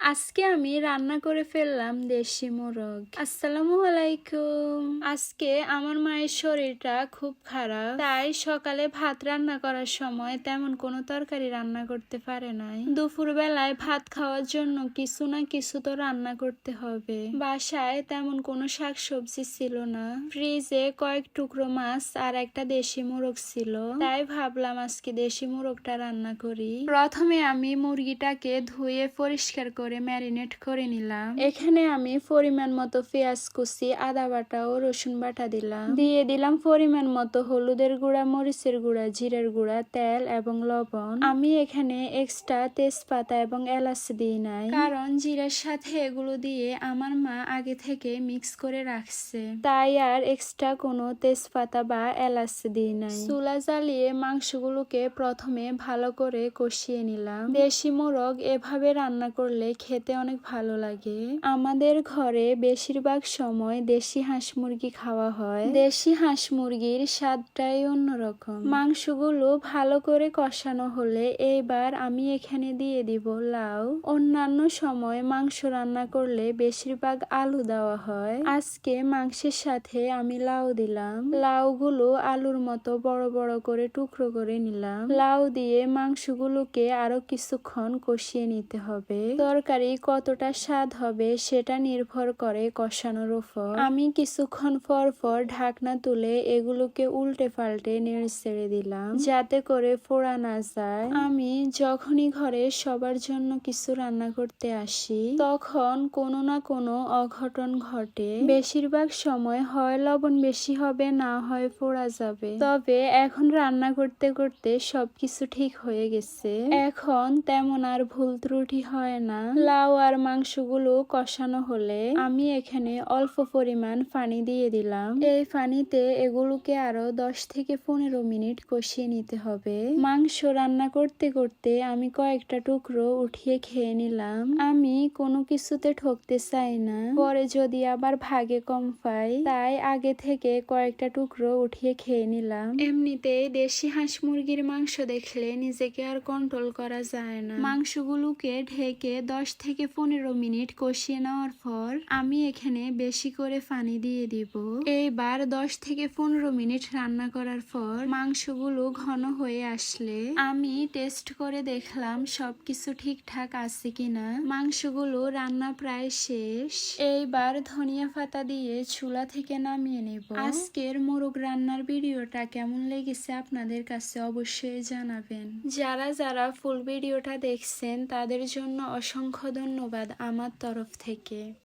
আজকে আমি রান্না করে ফেললাম দেশি মোরগ। আসসালামু আলাইকুম। আজকে আমার মায়ের শরীরটা খুব খারাপ, তাই সকালে ভাত রান্না করার সময় তেমন কোনো তরকারি রান্না করতে পারে নাই। দুপুর বেলায় ভাত খাওয়ার জন্য কিছু না কিছু তো রান্না করতে হবে। বাসায় তেমন কোনো শাকসবজি ছিল না, ফ্রিজে কয়েক টুকরো মাছ আর একটা দেশি মোরগ ছিল, তাই ভাবলাম আজকে দেশি মোরগটা রান্না করি। প্রথমে আমি মুরগিটাকে ধুয়ে পরিষ্কার করে ম্যারিনেট করে নিলাম। এখানে আমি পরিমাণ মতো পেঁয়াজ কুচি, আদা বাটা ও রসুন বাটা দিলাম। দিয়ে দিলাম পরিমাণ মতো হলুদের গুঁড়া, মরিচের গুঁড়া, জিরার গুঁড়া, তেল এবং লবণ। আমি এখানে এক্সট্রা তেজপাতা এবং এলাচ দিই নাই, কারণ জিরার সাথে এগুলো দিয়ে আমার মা আগে থেকে মিক্স করে রাখছে, তাই আর এক্সট্রা কোনো তেজপাতা বা এলাচ দিই নাই। চুলা জ্বালিয়ে মাংসগুলোকে প্রথমে ভালো করে কষিয়ে নিলাম। দেশি মোরগ এভাবে রান্না করলে খেতে অনেক ভালো লাগে। আমাদের ঘরে বেশিরভাগ সময় দেশি হাঁস মুরগি খাওয়া হয়। দেশি হাঁস মুরগির স্বাদটাই অন্যরকম। মাংসগুলো ভালো করে কষানো হলে এইবার আমি এখানে দিয়ে দিব লাউ। অন্যান্য সময় মাংস রান্না করলে বেশিরভাগ আলু দেওয়া হয়, আজকে মাংসের সাথে আমি লাউ দিলাম। লাউগুলো আলুর মতো বড় বড় করে টুকরো করে নিলাম। লাউ দিয়ে মাংসগুলোকে আরো কিছুক্ষণ কষিয়ে নিতে হবে। তরকারি কতটা স্বাদ হবে সেটা নির্ভর করে কষানোর উপর। আমি কিছুক্ষণ পর পর ঢাকনা তুলে এগুলোকে উল্টে পাল্টে নেড়ে ছেড়ে দিলাম, যাতে করে পোড়া না যায়। আমি যখনই ঘরে সবার জন্য কিছু রান্না করতে আসি, তখন কোনো না কোনো অঘটন ঘটে। বেশিরভাগ সময় হয় লবণ বেশি হবে, না হয় পোড়া যাবে। তবে এখন রান্না করতে করতে সবকিছু ঠিক হয়ে গেছে, এখন তেমন আর ভুল ত্রুটি হয় না। লাউ আর মাংসগুলো কষানো হলে আমি এখানে অল্প পরিমাণ পানি দিয়ে দিলাম। এই পানিতে এগুলোকে আরো 10 থেকে 15 মিনিট কষিয়ে নিতে হবে। মাংস রান্না করতে করতে আমি কয়েকটা টুকরো উঠিয়ে খেয়ে নিলাম। আমি কোনো কিছুতে ঠকতে চাই না, পরে যদি আবার ভাগে কম পাই, তাই আগে থেকে কয়েকটা টুকরো উঠিয়ে খেয়ে নিলাম। এমনিতেই দেশি হাঁস মুরগির মাংস দেখলে নিজেকে আর কন্ট্রোল করা যায় না। মাংসগুলোকে ঢেকে 10 থেকে 15 মিনিট কষিয়ে নেওয়ার পর আমি এখানে বেশি করে পানি দিয়ে দিব। এইবার 10 থেকে 15 মিনিট রান্না করার পর মাংসগুলো ঘন হয়ে আসলে আমি টেস্ট করে দেখলাম সবকিছু ঠিকঠাক আছে কিনা। মাংসগুলো রান্না প্রায় শেষ। এইবার ধনিয়া পাতা দিয়ে চুলা থেকে নামিয়ে নেব। আজকের মোরগ রান্নার ভিডিওটা কেমন লেগেছে আপনাদের কাছে অবশ্যই জানাবেন। যারা যারা ফুল ভিডিওটা দেখছেন তাদের জন্য অসংখ্য ধন্যবাদ আমার তরফ থেকে।